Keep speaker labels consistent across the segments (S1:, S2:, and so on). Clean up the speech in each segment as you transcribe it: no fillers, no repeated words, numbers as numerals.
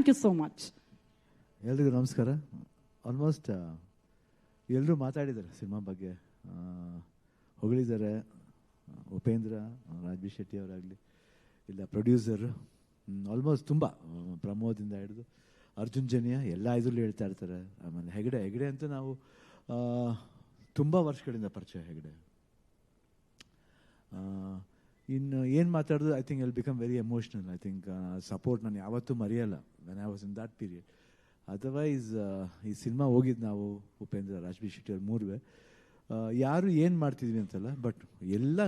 S1: Thank you so much.
S2: ಎಲ್ರಿಗೂ ನಮಸ್ಕಾರ. Almost ಎಲ್ಲರೂ ಮಾತಾಡಿದ್ದಾರೆ ಸಿನಿಮಾ ಬಗ್ಗೆ, ಹೊಗಳಿದ್ದಾರೆ. ಉಪೇಂದ್ರ, ರಾಜ್ ಬಿ ಶೆಟ್ಟಿ ಅವರಾಗಲಿ, ಇಲ್ಲ ಪ್ರೊಡ್ಯೂಸರು, ಆಲ್ಮೋಸ್ಟ್ ತುಂಬ ಪ್ರಮೋದಿಂದ ಹಿಡಿದು ಅರ್ಜುನ್ ಜನ್ಯ ಎಲ್ಲ ಇದರಲ್ಲೂ ಹೇಳ್ತಾ ಇರ್ತಾರೆ. ಆಮೇಲೆ ಹೆಗಡೆ ಅಂತೂ ನಾವು ತುಂಬ ವರ್ಷಗಳಿಂದ ಪರಿಚಯ. ಹೆಗಡೆ ಇನ್ನು ಏನು ಮಾತಾಡೋದು, I think will become very emotional. I think support ನಾನು ಯಾವತ್ತೂ ಮರೆಯಲ್ಲ when I was in that period. Otherwise ಈ ಸಿನಿಮಾ ಹೋಗಿದ್ದು ನಾವು ಉಪೇಂದ್ರ, ರಾಜ್ ಬಿ ಶೆಟ್ಟಿ ಅವ್ರು ಮೂರುವೆ ಯಾರು ಏನು ಮಾಡ್ತಿದ್ವಿ ಅಂತಲ್ಲ, ಬಟ್ ಎಲ್ಲ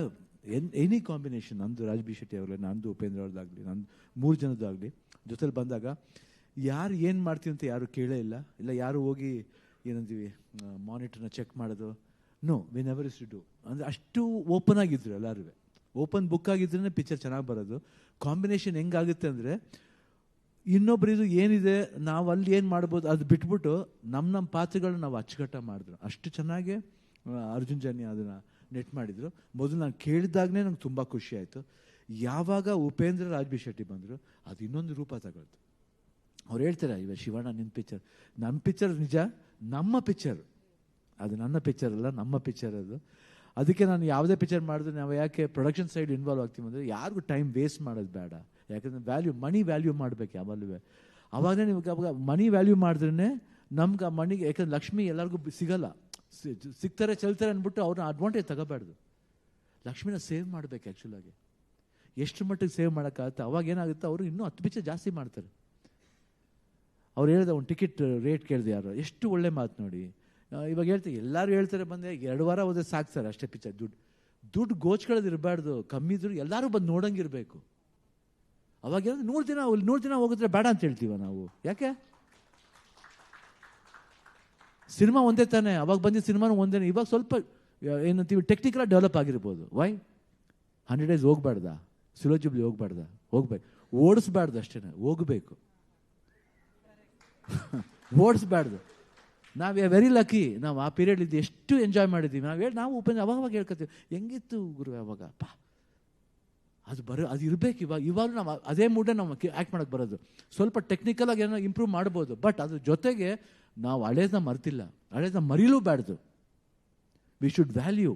S2: ಎನಿ ಕಾಂಬಿನೇಷನ್, ನಂದು ರಾಜ್ ಬಿ ಶೆಟ್ಟಿ ಅವ್ರಲ್ಲ, ನಂದು ಉಪೇಂದ್ರ ಅವ್ರದ್ದಾಗಲಿ, ನಂದು ಮೂರು ಜನದ್ದಾಗಲಿ ಜೊತೆಲಿ ಬಂದಾಗ ಯಾರು ಏನು ಮಾಡ್ತೀವಿ ಅಂತ ಯಾರು ಕೇಳೇ ಇಲ್ಲ ಯಾರು ಹೋಗಿ ಏನಂತೀವಿ ಮಾನಿಟರ್ನ ಚೆಕ್ ಮಾಡೋದು, no, we never is to do. ಅಂದರೆ ಅಷ್ಟು ಓಪನ್ ಆಗಿದ್ರು ಎಲ್ಲರೂ, ಓಪನ್ ಬುಕ್ ಆಗಿದ್ರೇ ಪಿಕ್ಚರ್ ಚೆನ್ನಾಗಿ ಬರೋದು. ಕಾಂಬಿನೇಷನ್ ಹೆಂಗಾಗುತ್ತೆ ಅಂದರೆ ಇನ್ನೊಬ್ಬರಿದು ಏನಿದೆ ನಾವು ಅಲ್ಲಿ ಏನು ಮಾಡ್ಬೋದು ಅದು ಬಿಟ್ಬಿಟ್ಟು ನಮ್ಮ ಪಾತ್ರಗಳನ್ನ ನಾವು ಅಚ್ಚುಕಟ್ಟ ಮಾಡಿದ್ರು. ಅಷ್ಟು ಚೆನ್ನಾಗಿ ಅರ್ಜುನ್ ಜನ್ಯ ಅದನ್ನು ನೆಟ್ ಮಾಡಿದರು. ಮೊದಲು ನಾನು ಕೇಳಿದಾಗಲೇ ನಂಗೆ ತುಂಬ ಖುಷಿ ಆಯಿತು. ಯಾವಾಗ ಉಪೇಂದ್ರ, ರಾಜ್ ಬಿ ಶೆಟ್ಟಿ ಬಂದರು ಅದು ಇನ್ನೊಂದು ರೂಪ ತಗೊಳ್ತು. ಅವ್ರು ಹೇಳ್ತಾರೆ, ಇವಾಗ ಶಿವಣ್ಣ ನಿನ್ನ ಪಿಕ್ಚರ್ ನಿಜ, ನಮ್ಮ ಪಿಕ್ಚರ್ ಅದು, ನನ್ನ ಪಿಕ್ಚರ್ ಅಲ್ಲ, ನಮ್ಮ ಪಿಕ್ಚರ್ ಅದು. ಅದಕ್ಕೆ ನಾನು ಯಾವುದೇ ಪಿಕ್ಚರ್ ಮಾಡಿದ್ರೆ ನಾವು ಯಾಕೆ ಪ್ರೊಡಕ್ಷನ್ ಸೈಡ್ ಇನ್ವಾಲ್ವ್ ಆಗ್ತೀವಿ ಅಂದರೆ ಯಾರಿಗೂ ಟೈಮ್ ವೇಸ್ಟ್ ಮಾಡೋದು ಬೇಡ. ಯಾಕಂದರೆ ಮನಿ ವ್ಯಾಲ್ಯೂ ಮಾಡಬೇಕು ಯಾವಾಗಲೂ. ಅವಾಗಲೇ ನೀವು ಅವಾಗ ಮನಿ ವ್ಯಾಲ್ಯೂ ಮಾಡಿದ್ರೇ ನಮ್ಗೆ ಆ ಮನಿಗೆ, ಯಾಕಂದ್ರೆ ಲಕ್ಷ್ಮಿ ಎಲ್ಲರಿಗೂ ಸಿಗಲ್ಲ, ಸಿಗ್ತಾರೆ ಚೆಲ್ತಾರೆ ಅಂದ್ಬಿಟ್ಟು ಅವ್ರನ್ನ ಅಡ್ವಾಂಟೇಜ್ ತಗೋಬಾರ್ದು. ಲಕ್ಷ್ಮಿನ ಸೇವ್ ಮಾಡಬೇಕು. ಆ್ಯಕ್ಚುಲಾಗಿ ಎಷ್ಟು ಮಟ್ಟಿಗೆ ಸೇವ್ ಮಾಡೋಕ್ಕಾಗುತ್ತೆ, ಅವಾಗ ಏನಾಗುತ್ತೆ, ಅವರು ಇನ್ನೂ 10 ಪಿಕ್ಚರ್ ಜಾಸ್ತಿ ಮಾಡ್ತಾರೆ. ಅವ್ರು ಹೇಳಿದ ಒಂದು ಟಿಕೆಟ್ ರೇಟ್ ಕೇಳಿದೆ ಯಾರು, ಎಷ್ಟು ಒಳ್ಳೆ ಮಾತು ನೋಡಿ. ಇವಾಗ ಹೇಳ್ತೀವಿ, ಎಲ್ಲರೂ ಹೇಳ್ತಾರೆ ಬಂದೆ 2 ವಾರ ಹೋದ್ರೆ ಸಾಕು ಸರ್ ಅಷ್ಟೇ ಪಿಕ್ಚರ್. ದುಡ್ಡು ಗೋಚ್ಕೊಳ್ಳೋದು ಇರಬಾರ್ದು, ಕಮ್ಮಿ ಇದ್ರು ಎಲ್ಲರೂ ಬಂದು ನೋಡಂಗಿರಬೇಕು. ಅವಾಗ ಏನಂದ್ರೆ 100 ದಿನ ಹೋಗಿದ್ರೆ ಬೇಡ ಅಂತ ಹೇಳ್ತೀವ ನಾವು. ಯಾಕೆ? ಸಿನಿಮಾ ಒಂದೇ ತಾನೆ, ಅವಾಗ ಬಂದಿದ್ದ ಸಿನಿಮಾನು ಒಂದೇ. ಇವಾಗ ಸ್ವಲ್ಪ ಏನಂತೀವಿ ಟೆಕ್ನಿಕಲ್ ಡೆವಲಪ್ ಆಗಿರ್ಬೋದು. ವೈ 100 days ಹೋಗ್ಬಾರ್ದಾ, ಸಿಲೋ ಜುಬ್ಲಿ ಹೋಗ್ಬಾರ್ದಾ? ಹೋಗ್ಬೇಕು, ಓಡಿಸ್ಬಾರ್ದು ಅಷ್ಟೇ, ಹೋಗಬೇಕು, ಓಡಿಸ್ಬಾರ್ದು. ನಾವು ವೆರಿ ಲಕ್ಕಿ, ನಾವು ಆ ಪೀರಿಯಡ್ ಎಷ್ಟು ಎಂಜಾಯ್ ಮಾಡಿದ್ದೀವಿ. ನಾವು ಉಪೇಂದ್ರ ಅವಾಗ ಹೇಳ್ಕೊತೀವಿ, ಹೆಂಗಿತ್ತು ಗುರು ಅವಾಗ, ಅದು ಇರಬೇಕು. ಇವಾಗ ನಾವು ಅದೇ ಮೂಡೇ ನಾವು ಆ್ಯಕ್ಟ್ ಮಾಡೋಕ್ಕೆ ಬರೋದು. ಸ್ವಲ್ಪ ಟೆಕ್ನಿಕಲಾಗಿ ಏನೋ ಇಂಪ್ರೂವ್ ಮಾಡ್ಬೋದು, ಬಟ್ ಅದ್ರ ಜೊತೆಗೆ ನಾವು ಹಳೇದನ್ನ ಮರ್ತಿಲ್ಲ, ಹಳೇದನ್ನ ಮರೀಲೂಬಾರ್ದು. We should value,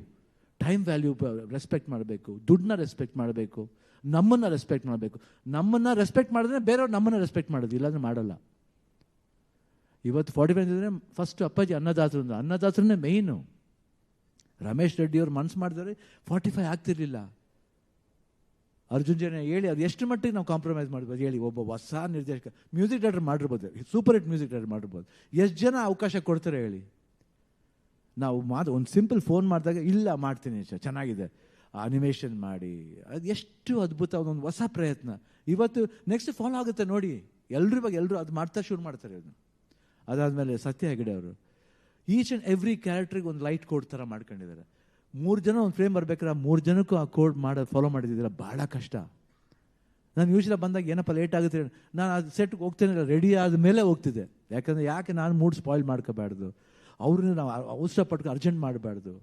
S2: time value respect ಮಾಡಬೇಕು, ದುಡ್ಡನ್ನ ರೆಸ್ಪೆಕ್ಟ್ ಮಾಡಬೇಕು, ನಮ್ಮನ್ನು ರೆಸ್ಪೆಕ್ಟ್ ಮಾಡಬೇಕು. ನಮ್ಮನ್ನು ರೆಸ್ಪೆಕ್ಟ್ ಮಾಡಿದ್ರೆ ಬೇರೆಯವ್ರು ನಮ್ಮನ್ನು ರೆಸ್ಪೆಕ್ಟ್ ಮಾಡೋದು, ಇಲ್ಲಾಂದ್ರೆ ಮಾಡಲ್ಲ. ಇವತ್ತು 45 ಇದ್ರೆ ಫಸ್ಟ್ ಅಪ್ಪಾಜಿ ಅನ್ನದಾತರನ್ನೇ ಮೇಯ್ನು. ರಮೇಶ್ ರೆಡ್ಡಿ ಅವ್ರು ಮನ್ಸು ಮಾಡಿದ್ರೆ 45 ಆಗ್ತಿರ್ಲಿಲ್ಲ. ಅರ್ಜುನ್ ಜನ್ಯ ಹೇಳಿ ಅದು ಎಷ್ಟು ಮಟ್ಟಿಗೆ ನಾವು ಕಾಂಪ್ರಮೈಸ್ ಮಾಡ್ಬೋದು ಹೇಳಿ. ಒಬ್ಬ ಹೊಸ ನಿರ್ದೇಶಕ, ಮ್ಯೂಸಿಕ್ ಡೈರೆಕ್ಟರ್ ಮಾಡಿರ್ಬೋದು, ಸೂಪರ್ ಹಿಟ್ ಮ್ಯೂಸಿಕ್ ಡೈರೆಕ್ಟರ್ ಮಾಡಿರ್ಬೋದು. ಎಷ್ಟು ಜನ ಅವಕಾಶ ಕೊಡ್ತಾರೆ ಹೇಳಿ? ನಾವು ಒಂದು ಸಿಂಪಲ್ ಫೋನ್ ಮಾಡಿದಾಗ ಇಲ್ಲ ಮಾಡ್ತೀನಿ ಚೆನ್ನಾಗಿದೆ, ಅನಿಮೇಷನ್ ಮಾಡಿ, ಅದು ಎಷ್ಟು ಅದ್ಭುತ, ಒಂದೊಂದು ಹೊಸ ಪ್ರಯತ್ನ. ಇವತ್ತು ನೆಕ್ಸ್ಟ್ ಫಾಲೋ ಆಗುತ್ತೆ ನೋಡಿ, ಎಲ್ಲರೂ ಅದು ಮಾಡ್ತಾ ಶುರು ಮಾಡ್ತಾರೆ. ಅದನ್ನು ಅದಾದಮೇಲೆ ಸತ್ಯ ಹೆಗಡೆ ಅವರು ಈಚ್ ಆ್ಯಂಡ್ ಎವ್ರಿ ಕ್ಯಾರೆಕ್ಟ್ರಿಗೆ ಒಂದು ಲೈಟ್ ಕೋಡ್ ಥರ ಮಾಡ್ಕೊಂಡಿದ್ದಾರೆ. 3 ಜನ ಒಂದು ಫ್ರೇಮ್ ಬರ್ಬೇಕಾದ್ರೆ 3 ಜನಕ್ಕೂ ಆ ಕೋಡ್ ಫಾಲೋ ಮಾಡಿದ್ದೀರ, ಭಾಳ ಕಷ್ಟ. ನಾನು ಯೂಶ್ವಲಿ ಬಂದಾಗ ಏನಪ್ಪ ಲೇಟ್ ಆಗುತ್ತೆ, ನಾನು ಅದು ಸೆಟ್ಗೆ ಹೋಗ್ತೇನೆ, ರೆಡಿ ಆದ ಮೇಲೆ ಹೋಗ್ತಿದ್ದೆ. ಯಾಕೆ ನಾನು ಮೂಡ್ ಸ್ಪಾಯ್ಲ್ ಮಾಡ್ಕೋಬಾರ್ದು, ಅವ್ರನ್ನ ನಾವು ಅವಸರ ಪಟ್ಕೊಂಡು ಅರ್ಜೆಂಟ್ ಮಾಡಬಾರ್ದು.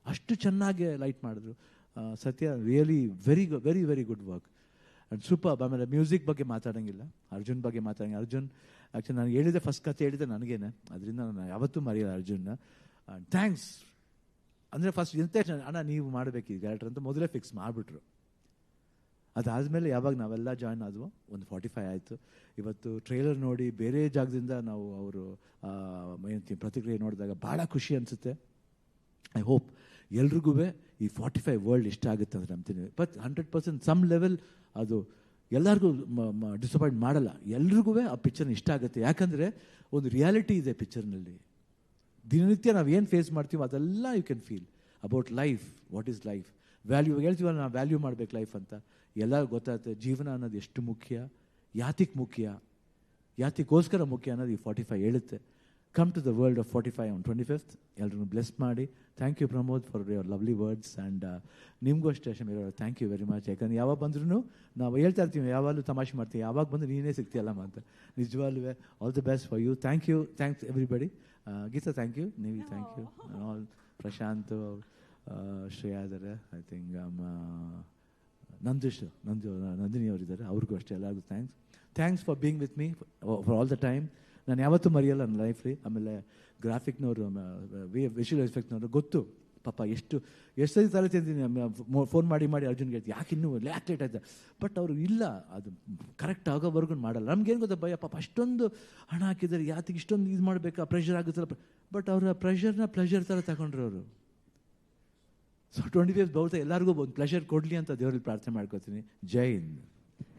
S2: ಅಷ್ಟು ಚೆನ್ನಾಗಿ ಲೈಟ್ ಮಾಡಿದ್ರು. ಸತ್ಯ really very very good work and super. ಆಮೇಲೆ ಮ್ಯೂಸಿಕ್ ಬಗ್ಗೆ ಮಾತಾಡೋಂಗಿಲ್ಲ, ಅರ್ಜುನ್ ಬಗ್ಗೆ ಮಾತಾಡೋಂಗಿಲ್ಲ. ಅರ್ಜುನ್ ಆ್ಯಕ್ಚುಲಿ ನಾನು ಹೇಳಿದೆ, ಫಸ್ಟ್ ಕತೆ ಹೇಳಿದೆ ನನಗೇನೆ, ಅದರಿಂದ ನಾನು ಯಾವತ್ತೂ ಮರೆಯಲ್ಲ ಅರ್ಜುನ್ನ. ಥ್ಯಾಂಕ್ಸ್ ಅಂದರೆ ಫಸ್ಟ್ ಅಣ್ಣ ನೀವು ಮಾಡಬೇಕು ಈ ಕ್ಯಾರೆಕ್ಟರ್ ಅಂತ ಮೊದಲೇ ಫಿಕ್ಸ್ ಮಾಡಿಬಿಟ್ರು. ಅದಾದಮೇಲೆ ಯಾವಾಗ ನಾವೆಲ್ಲ ಜಾಯ್ನ್ ಆದ್ವು, ಒಂದು 45 ಆಯಿತು. ಇವತ್ತು ಟ್ರೈಲರ್ ನೋಡಿ ಬೇರೆ ಜಾಗದಿಂದ ನಾವು ಅವರು ಪ್ರತಿಕ್ರಿಯೆ ನೋಡಿದಾಗ ಭಾಳ ಖುಷಿ ಅನಿಸುತ್ತೆ. ಐ ಹೋಪ್ ಎಲ್ರಿಗೂ ಈ 45 ವರ್ಲ್ಡ್ ಇಷ್ಟ ಆಗುತ್ತೆ ಅಂತ ನಂಬ್ತೀನಿ. ಬಟ್ 100% ಸಮ್ ಲೆವೆಲ್ ಅದು ಎಲ್ಲರಿಗೂ ಡಿಸಪಾಯಿಂಟ್ ಮಾಡಲ್ಲ, ಎಲ್ರಿಗೂ ಆ ಪಿಕ್ಚರ್ನ ಇಷ್ಟ ಆಗುತ್ತೆ. ಯಾಕಂದರೆ ಒಂದು ರಿಯಾಲಿಟಿ ಇದೆ ಪಿಕ್ಚರ್ನಲ್ಲಿ. ದಿನನಿತ್ಯ ನಾವು ಏನು ಫೇಸ್ ಮಾಡ್ತೀವೋ ಅದೆಲ್ಲ you can feel about life, what is life value. ಹೇಳ್ತೀವಲ್ಲ ನಾವು ವ್ಯಾಲ್ಯೂ ಮಾಡಬೇಕು ಲೈಫ್ ಅಂತ, ಎಲ್ಲರಿಗೂ ಗೊತ್ತಾಗುತ್ತೆ ಜೀವನ ಅನ್ನೋದು ಎಷ್ಟು ಮುಖ್ಯ, ಯಾತಿಗೋಸ್ಕರ ಮುಖ್ಯ ಅನ್ನೋದು ಈ 45 ಹೇಳುತ್ತೆ. Come to the world of 45 on 25th. ಎಲ್ಲರೂ ಬ್ಲೆಸ್ ಮಾಡಿ. Thank you Pramod for your lovely words and ನಿಮಗೂ ಅಷ್ಟೇ ಶಮೀರ್ ಅವರ ಥ್ಯಾಂಕ್ ಯು ವೆರಿ ಮಚ್. ಯಾಕಂದ್ರೆ ಯಾವಾಗ ಬಂದ್ರೂ ನಾವು ಹೇಳ್ತಾ ಇರ್ತೀವಿ, ಯಾವಾಗಲೂ ತಮಾಷೆ ಮಾಡ್ತೀವಿ, ಯಾವಾಗ ಬಂದು ನೀನೇ ಸಿಗ್ತೀಯಲ್ಲಮ್ಮ ಅಂತ. ನಿಜವಾಗ್ಲೂ all the best for you. Thanks everybody. Geetha thank you, ನೀವು thank you, all Prashanth Shreya ಇದ್ದಾರೆ, ಐ ಥಿಂಕ್ ನಂದಿನಿ ಅವರಿದ್ದಾರೆ, ಅವ್ರಿಗೂ ಅಷ್ಟೇ ಎಲ್ಲರಿಗೂ thanks for being with me for all the time. ನಾನು ಯಾವತ್ತೂ ಮರೆಯಲ್ಲ ನನ್ನ ಲೈಫ್ಲಿ. ಆಮೇಲೆ ಗ್ರಾಫಿಕ್ನವರು, ವಿಷುವಲ್ ಎಫೆಕ್ಟ್ನವರು ಗೊತ್ತು ಪಾಪ ಎಷ್ಟು ಸರಿ ತಲೆ ತಿಂತೀನಿ. ಫೋನ್ ಮಾಡಿ ಅರ್ಜುನ್ಗೆ ಹೇಳ್ತೀನಿ, ಯಾಕೆ ಇನ್ನೂ ಲೇಟ್ ಆಯ್ತು, ಬಟ್ ಅವರು ಇಲ್ಲ, ಅದು ಕರೆಕ್ಟ್ ಆಗೋವರೆಗೂ ಮಾಡಲ್ಲ. ನಮ್ಗೇನು ಗೊತ್ತಾ ಭಯ, ಪಾಪ ಅಷ್ಟೊಂದು ಹಣ ಹಾಕಿದ್ದಾರೆ, ಯಾತಿಗೆ ಇಷ್ಟೊಂದು ಇದು ಮಾಡಬೇಕಾ, ಪ್ರೆಷರ್ ಆಗುತ್ತಲ್ಲ, ಬಟ್ ಅವರ ಪ್ರೆಷರ್ನ ಪ್ಲೆಷರ್ ಥರ ತಗೊಂಡ್ರು ಅವರು. ಸೊ 25 ಬಹುತ ಎಲ್ಲರಿಗೂ ಒಂದು ಪ್ಲೆಷರ್ ಕೊಡಲಿ ಅಂತ ದೇವರಲ್ಲಿ ಪ್ರಾರ್ಥನೆ ಮಾಡ್ಕೋತೀನಿ. Jai Hind.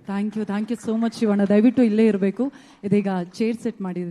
S1: Thank you so much Shivanna. ದಯವಿಟ್ಟು ಇಲ್ಲೇ ಇರಬೇಕು. ಇದೀಗ ಚೇರ್ ಸೆಟ್ ಮಾಡಿ